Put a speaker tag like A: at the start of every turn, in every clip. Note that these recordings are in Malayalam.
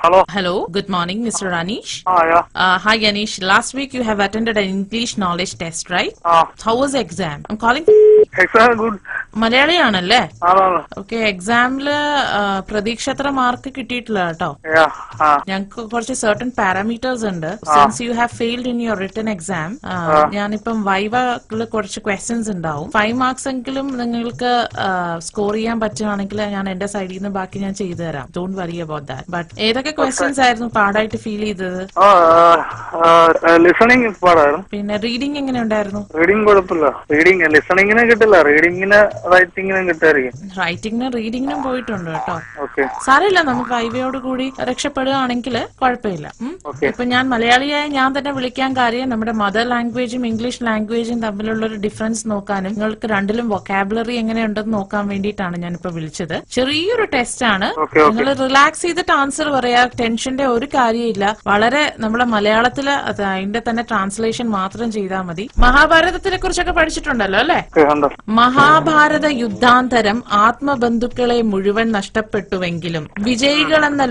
A: Hello.
B: Hello. Good morning, Mr. Anish.
A: Yeah.
B: Hi, Anish. Last week you have attended an English knowledge test, right? How was the exam? I'm calling.
A: Exam good.
B: മലയാളിയാണല്ലേ?
A: Okay.
B: എക്സാമില് പ്രതീക്ഷത്ര മാർക്ക് കിട്ടിയിട്ടില്ല കേട്ടോ. ഞങ്ങൾക്ക് കുറച്ച് certain parameters ഉണ്ട്. Since you have failed in your written exam, ഞാനിപ്പം വൈവയില് കുറച്ച് questions ഉണ്ടാവും. 5 marks എങ്കിലും നിങ്ങൾക്ക് സ്കോർ ചെയ്യാൻ പറ്റുകയാണെങ്കിൽ ഞാൻ എന്റെ സൈഡിൽ നിന്ന് ബാക്കി ഞാൻ ചെയ്തു തരാം. Don't worry about that. But ഏതൊക്കെ questions ആയിരുന്നു പാടായിട്ട് ഫീൽ ചെയ്തത്?
A: ലിസണിംഗ് പാടായിരുന്നു.
B: പിന്നെ റീഡിംഗ് എങ്ങനെ ഉണ്ടായിരുന്നു?
A: റീഡിംഗ് കുഴപ്പമില്ല. റീഡിംഗ് ലിസണിങ്ങിന് കിട്ടില്ല. റീഡിങ്ങിന് റൈറ്റിംഗിനും കിട്ടായിരിക്കും.
B: റൈറ്റിംഗിനും റീഡിംഗിനും പോയിട്ടുണ്ട് കേട്ടോ.
A: ഓക്കെ,
B: സാരമില്ല, നമുക്ക് വൈവയോട് കൂടി രക്ഷപ്പെടുകയാണെങ്കിൽ കുഴപ്പമില്ല. ഇപ്പൊ ഞാൻ മലയാളിയായ ഞാൻ തന്നെ വിളിക്കാൻ കാര്യം നമ്മുടെ മദർ ലാംഗ്വേജും ഇംഗ്ലീഷ് ലാംഗ്വേജും തമ്മിലുള്ള ഒരു ഡിഫറൻസ് നോക്കാനും നിങ്ങൾക്ക് രണ്ടിലും വൊക്കാബുലറി എങ്ങനെയുണ്ടെന്ന് നോക്കാൻ വേണ്ടിയിട്ടാണ് ഞാനിപ്പോ വിളിച്ചത്. ചെറിയൊരു ടെസ്റ്റ് ആണ്. നിങ്ങൾ റിലാക്സ് ചെയ്തിട്ട് ആൻസർ പറയാ. ടെൻഷന്റെ ഒരു കാര്യമില്ല. വളരെ നമ്മുടെ മലയാളത്തില് അതിന്റെ തന്നെ ട്രാൻസ്ലേഷൻ മാത്രം ചെയ്താൽ മതി. മഹാഭാരതത്തിനെ കുറിച്ചൊക്കെ പഠിച്ചിട്ടുണ്ടല്ലോ അല്ലെ? മഹാഭാരത യുദ്ധാന്തരം ആത്മബന്ധുക്കളെ മുഴുവൻ നഷ്ടപ്പെട്ടുവെങ്കിലും വിജയികളെന്ന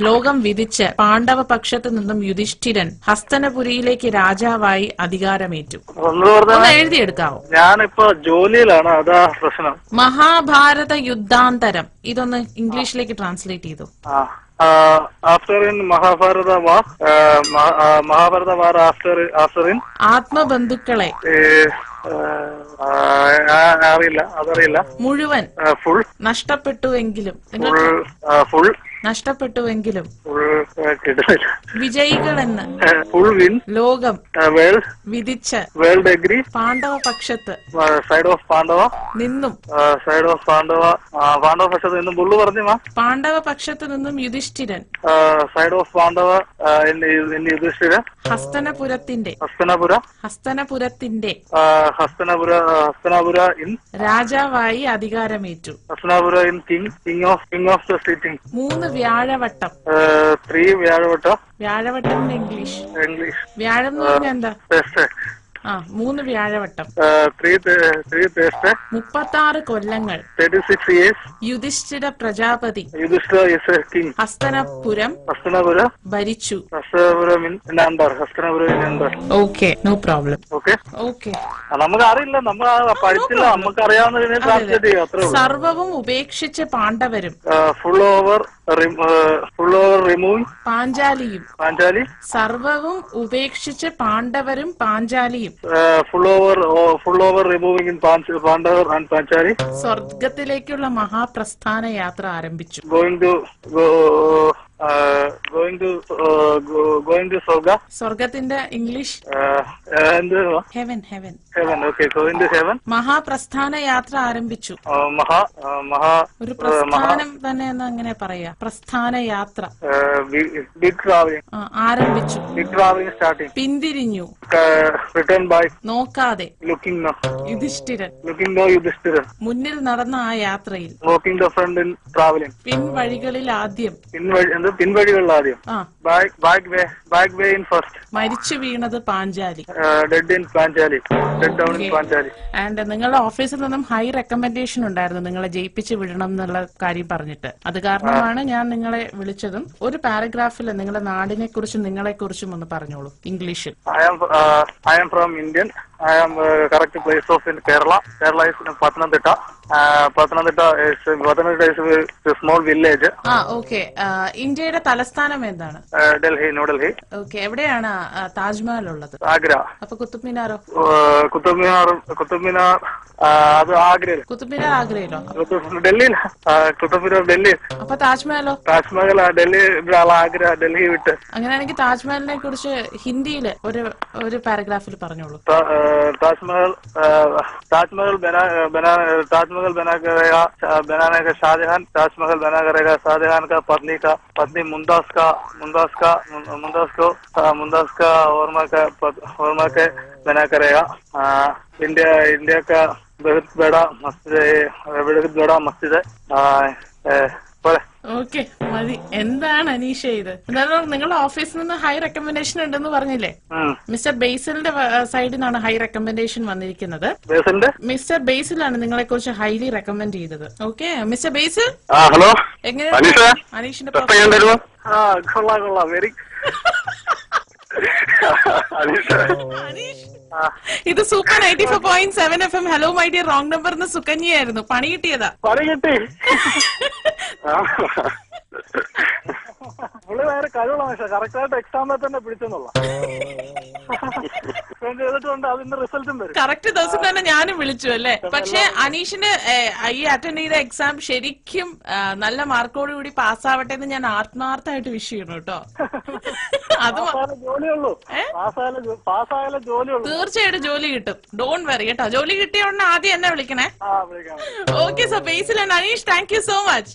B: ലോകം വിധിച്ച് പാണ്ഡവ പക്ഷത്തു നിന്നും യുധിഷ്ഠിരൻ ഹസ്തനപുരിയിലേക്ക് രാജാവായി അധികാരമേറ്റു. ഒന്ന് എഴുതിയെടുക്കാവോ?
A: ഞാനിപ്പോ ജോലിയിലാണ്, അതാ പ്രശ്നം.
B: മഹാഭാരത യുദ്ധാന്തരം ഇതൊന്ന് ഇംഗ്ലീഷിലേക്ക് ട്രാൻസ്ലേറ്റ് ചെയ്തു.
A: After in Mahabharata war, after in
B: ആത്മബന്ധുക്കളെ
A: അറിയില്ല
B: മുഴുവൻ
A: ഫുൾ
B: നഷ്ടപ്പെട്ടുവെങ്കിലും
A: ഫുൾ
B: നഷ്ടപ്പെട്ടുവെങ്കിലും വിജയികളെന്ന്
A: ഫുൾ വിൻ
B: ലോകം വിധിച്ച്
A: വേൾഡ് അഗ്രി
B: പാണ്ഡവ പക്ഷത്ത്
A: സൈഡ് ഓഫ് പാണ്ഡവ
B: നിന്നും
A: പാണ്ഡവ പക്ഷത്ത് നിന്നും ബുള്ളു പറഞ്ഞു
B: പാണ്ഡവ പക്ഷത്ത് നിന്നും Yudhishthiran
A: side of Pandava Yudhishthiran Hastinapura in
B: രാജാവായി അധികാരമേറ്റു.
A: Hastinapura in king of the city.
B: 3 വ്യാഴവട്ടം.
A: 3 വ്യാഴവട്ടം.
B: വ്യാഴവട്ടത്തിന്റെ ഇംഗ്ലീഷ് വ്യാഴം എന്ന് പറഞ്ഞാൽ എന്താ? 3 വ്യാഴവട്ടം. 36 കൊല്ലങ്ങൾ.
A: 36 years.
B: യുധിഷ്ഠിര പ്രജാപതി ഹസ്തനപുരം ഭരിച്ചു. Okay, no problem. ഓക്കെ,
A: നമുക്ക് അറിയില്ല, നമ്മൾ പഠിച്ചില്ല, നമുക്ക് അറിയാവുന്നതിനെ ട്രാൻസ്ലേറ്റ് ചെയ്യും, അത്രേ ഉള്ളൂ.
B: സർവവും ഉപേക്ഷിച്ച് പാണ്ഡവരും
A: ഫുൾ ഓവർ റിമൂവിംഗ്
B: പാഞ്ചാലിയും. സർവവും ഉപേക്ഷിച്ച് പാണ്ഡവരും പാഞ്ചാലിയും
A: full over removing in Pandavar and Panchali.
B: സ്വർഗത്തിലേക്കുള്ള മഹാപ്രസ്ഥാന യാത്ര ആരംഭിച്ചു.
A: Going to Sorga.
B: സ്വർഗത്തിന്റെ English heaven.
A: Okay, going to heaven.
B: മഹാപ്രസ്ഥാന യാത്ര ആരംഭിച്ചു. ഒരു പ്രസ്ഥാനം തന്നെ എന്ന് അങ്ങനെ പറയാ. പ്രസ്ഥാന യാത്ര
A: big traveling
B: ആരംഭിച്ചു.
A: Big traveling starting.
B: പിന്തിരിഞ്ഞു.
A: Return by
B: നോക്കാതെ.
A: Looking no.
B: യുധിഷ്ഠിരൻ.
A: മുന്നിൽ
B: നടന്ന ആ യാത്രയിൽ
A: walking the front in traveling.
B: പിൻവഴികളിൽ ആദ്യം.
A: പിൻവഴികളിൽ ആദ്യം. Back way in first.
B: മരിച്ചു വീണത് Panchali.
A: Dead in Panchali. Dead down in Panchali.
B: And നിങ്ങളുടെ ഓഫീസിൽ നിന്നും ഹൈ റെക്കമെൻഡേഷൻ ഉണ്ടായിരുന്നു നിങ്ങളെ ജയിപ്പിച്ച് വിടണം എന്നുള്ള കാര്യം പറഞ്ഞിട്ട്. അത് കാരണമാണ് ഞാൻ നിങ്ങളെ വിളിച്ചതും. ഒരു പാരഗ്രാഫിൽ നിങ്ങളുടെ നാടിനെ കുറിച്ചും നിങ്ങളെ കുറിച്ചും ഒന്ന് പറഞ്ഞോളൂ ഇംഗ്ലീഷിൽ.
A: I am from Indian. I am correct place of in Kerala. Kerala is Pathanamthitta. Pathanamthitta is a small village.
B: Okay. ഇന്ത്യയുടെ തലസ്ഥാനം എന്താണ്?
A: New Delhi.
B: ഓക്കെ. എവിടെയാണ് താജ്മഹൽ ഉള്ളത്?
A: ആഗ്ര.
B: അപ്പൊ കുത്തുബ് മിനാറോ?
A: കുത്തുബ് മിനാർ അത് ആഗ്രയിൽ.
B: കുത്തുബ് മിനാർ ആഗ്രയിലോ?
A: ഡൽഹിയിൽ. കുത്തുബ് മിനാർ ഡൽഹി.
B: അപ്പൊ താജ്മഹലോ?
A: താജ്മഹൽ ഡൽഹി, ആഗ്ര, ഡൽഹി വിട്ട്.
B: അങ്ങനെയാണെങ്കിൽ താജ്മഹലിനെ കുറിച്ച് ഹിന്ദിയിൽ ഒരു പാരഗ്രാഫിൽ പറഞ്ഞോളൂ.
A: ताजमहल बनाने का शाहजहान ताजमहल बना करेगा. शाहजहान का पत्नी मुमताज का वर्मा के बना करेगा. इंडिया का बहुत बड़ा मस्जिद है. പോരെ.
B: ഓക്കെ മതി. എന്താണ് അനീഷ ഇത്? എന്തായാലും നിങ്ങളുടെ ഓഫീസിൽ നിന്ന് ഹൈ റെക്കമെൻഡേഷൻ ഉണ്ടെന്ന് പറഞ്ഞില്ലേ? മിസ്റ്റർ ബേസിലിന്റെ സൈഡിൽ നിന്നാണ് ഹൈ റെക്കമെൻഡേഷൻ വന്നിരിക്കുന്നത്. മിസ്റ്റർ ബേസിലാണ് നിങ്ങളെ കുറിച്ച് ഹൈലി റെക്കമെൻഡ് ചെയ്തത്. ഓക്കെ മിസ്റ്റർ ബേസിൽ,
A: ഹലോ,
B: എങ്ങനെയാണ് അനീഷിന്റെ
A: കൊള്ളാം വെരി
B: ഇത് super 94.7 FM hello my dear wrong number സുകന്യായിരുന്നു. പണി കിട്ടിയതാ.
A: പണി കിട്ടി. പുള്ളി വേറെ കഴിവുള്ള മനുഷ്യ. കറക്റ്റായിട്ട് എക്സാമിൽ തന്നെ പിടിച്ചെന്നുള്ള ചെയ്തിട്ടുണ്ട്. അതിന്റെ റിസൾട്ടും വരും.
B: കറക്റ്റ് ദിവസം തന്നെ ഞാനും വിളിച്ചു അല്ലേ. പക്ഷെ അനീഷിന് ഈ അറ്റൻഡ് ചെയ്ത എക്സാം ശരിക്കും നല്ല മാർക്കോട് കൂടി പാസ്സാവട്ടെ എന്ന് ഞാൻ ആത്മാർത്ഥമായിട്ട് വിഷ് ചെയ്യണം കേട്ടോ. അത്
A: ജോലിയുള്ളൂ.
B: തീർച്ചയായിട്ടും ജോലി കിട്ടും. ഡോണ്ട് വെറി കേട്ടോ. ജോലി കിട്ടിയ ഉടനെ ആദ്യം എന്നെ വിളിക്കണേ. Okay so Basil and Aneesh, thank you so much.